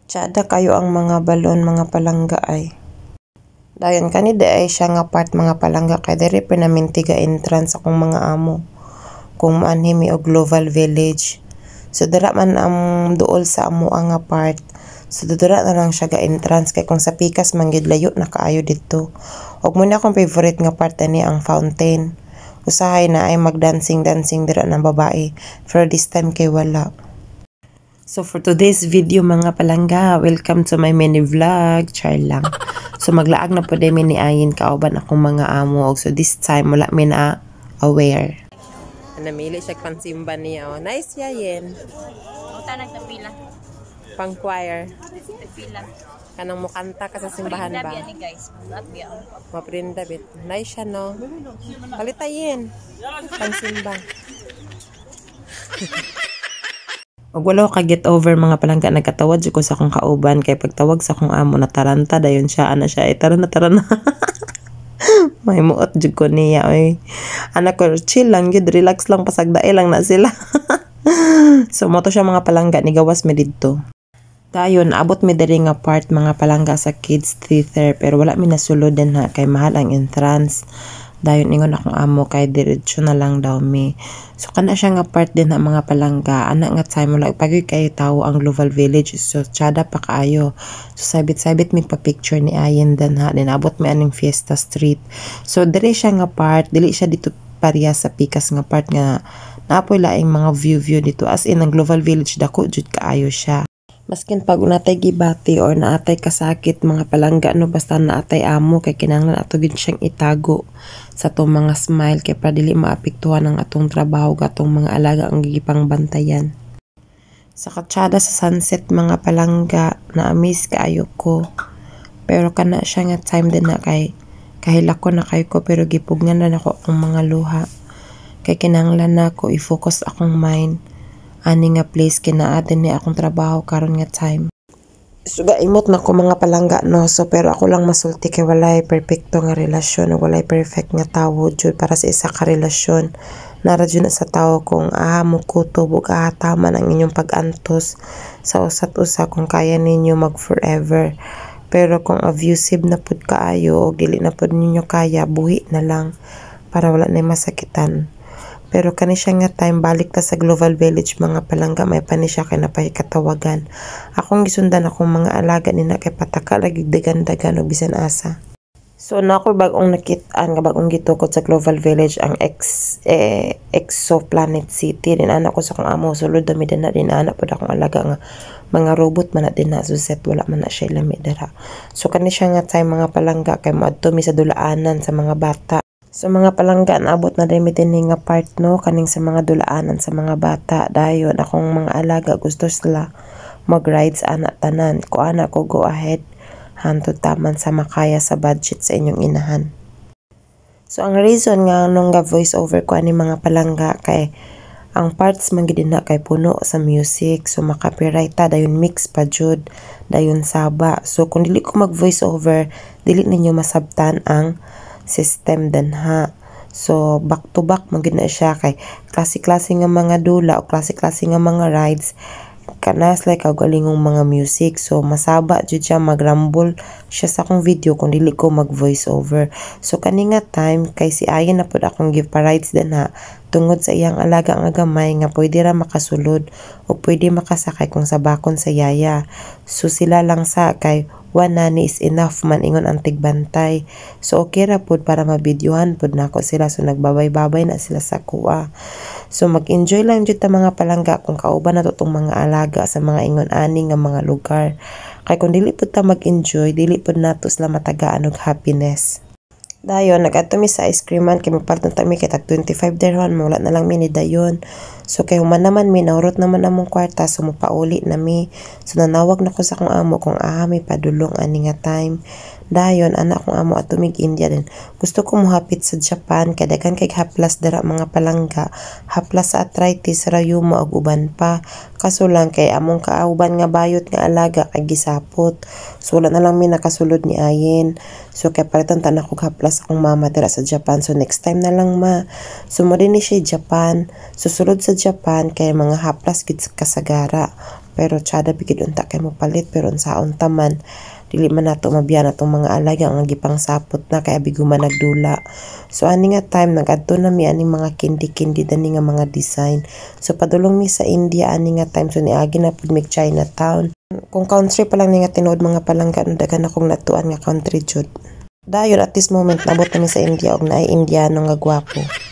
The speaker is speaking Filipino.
Tsada kayo ang mga balon mga palangga ay. Dayon kanida ay siya nga part mga palangga kay diri pinamintiga entrance akong mga amo. Kung maanhimi og Global Village. So dira man ang duol sa amo nga part. So dira na lang siya ga entrance kay kung sa pikas manggid layo na kaayo dito. Og muna akong favorite nga part ani ang fountain. Usahay na ay magdancing dira ng babae. For this time kay wala. So for today's video mga palangga, welcome to my mini vlog. Char lang. So maglaag na po din ni Ayin kauban akong mga amo. So this time wala mi na aware. Namili siya pansimba niya. Oh. Nice yayin. Uta nagtapila. Pang choir. Tapila. Kanang mukanta ka sa simbahan ba? Ni guys. Maprinda bit. Nice siya no. Palitayin. Pansimba. Og wala ka get over mga palangga nagkatawad ko sa akong kauban kay pagtawag sa akong amo na taranta dayon siya ana siya ay tara na. May muot jud ko niya oy. Anak ko chill lang jud, relax lang pasagdae lang na sila. So mo to siya mga palangga ni gawas mi didto. Dayon abot mi diri nga part mga palangga sa kids theater pero wala mi nasulod din ha kay mahal ang entrance. Dayon ingon akong amo kay diretso na lang daw mi. So kana siya nga part din na mga palangga ana nga time wala pagoy kay tawo ang Global Village so tsada pa kaayo. So sabit mi pa picture ni Ayin dan ha din abot mi aning Fiesta Street. So dire siya nga part dili siya dito pareha sa pikas nga part nga naapoy laing mga view dito as in ang Global Village dako jud kaayo siya. Maskin pag natay gibati or naatay kasakit mga palangga no basta naatay amo kay kinahanglan ato gid siyang itago sa atong mga smile kay para dili maapektuhan ang atong trabaho gatong mga alaga ang gigipang bantayan. Sa katsada sa sunset mga palangga na-miss kaayo ko. Pero kana siya nga time din na kay kahilako na kayo ko pero gipugnan na ako ang mga luha. Kay kinahanglan na ako i-focus akong mind. Ani nga place kinaaden ni akong trabaho karon nga time. So gaimot na ko mga palangga no so pero ako lang masulti kay walay perfecto nga relasyon o walay perfect nga tawo jud para sa isa ka relasyon. Nara jud na sa tawo kung mo kutob ug taman ang inyong pag-antos sa usat-usa kung kaya ninyo mag forever. Pero kung abusive na pud kaayo o dili na pud ninyo kaya buhi na lang para wala na masakitan. Pero kani siya nga time balik ta sa Global Village mga palangga may pani siya kay napahikatawagan. Akong gisundan akong mga alaga nina kay pataka lagi dagan-dagan o bisan asa. So na ako bagong nakitaan nga bagong gitukod sa Global Village ang Exoplanet City din anak ko sa kong amo sulod dami din na din anak pud akong alaga nga mga robot man na din na suset wala man na siya lami dira. So kani siya nga time mga palangga kay moadto mi sa dulaanan sa mga bata. So mga palangga naabot na din nga part no kaning sa mga dulaanan sa mga bata dayon akong mga alaga gusto sila mag-rides ana tanan ko ana ko go ahead hantod taman sa makaya sa budget sa inyong inahan. So ang reason nga nung voice over ko ani mga palangga kay ang parts man gid na kay puno sa music so makapiright ta dayon mix pa jud dayon saba. So kung dili ko mag voice over dili ninyo masabtan ang system din ha. So back to back magid na siya kay klase-klase nga mga dula o klase-klase nga mga rides kanas like galingong mga music so masaba jud siya magrambol siya sa akong video kung dili ko mag voice over. So kani nga time kay si Ayin na pud akong give pa rides din ha tungod sa iyang alaga nga gamay nga pwede ra makasulod o pwede makasakay kung sabakon sa yaya. So sila lang sa kay one nanny is enough man ingon ang tigbantay. So okay ra pud para mabidyohan pud nako sila so nagbabay-babay na sila sa kuha. So mag-enjoy lang jud ta mga palangga kung kauban nato tong mga alaga sa mga ingon ani nga mga lugar. Kay kung dili pud ta mag-enjoy dili pud nato sila matagaan og happiness. Dayon nagadto mi sa ice creaman kay magpartner ta mi kay tag 25 dirham wala na lang mi ni dayon. So kay human naman mi naurot naman among kwarta so mopauli na mi. So nanawag na ko sa akong amo kung may padulong ani nga time. Dayon anak kong amo atumig India din. Gusto ko mohapit sa Japan kay daghan kay haplas dira mga palangga. Haplas sa arthritis, rayuma ug uban pa. Kaso lang kay among kauban nga bayot nga alaga kay gisapot. So wala na lang mi nakasulod ni Ayin. So kay palitan ta nako haplas akong mama dira sa Japan. So next time na lang ma. So mo din ni siya Japan. Susulod sa Japan kay mga haplas gid kasagara. pero tsada bigid unta kay mo palit pero unsaon taman dili man nato mabiyan atong mga alaga nga gipang sapot na kay abi guman nagdula. So ani nga time nagadto na mi ani mga kindi-kindi dani nga mga design. So padulong mi sa India ani nga time so niagi na pud mi Chinatown. Kung country pa lang ni nga tinuod mga palangga daghan akong natuan nga country jud. Dayon at this moment nabot kami sa India og naay Indiano nga gwapo.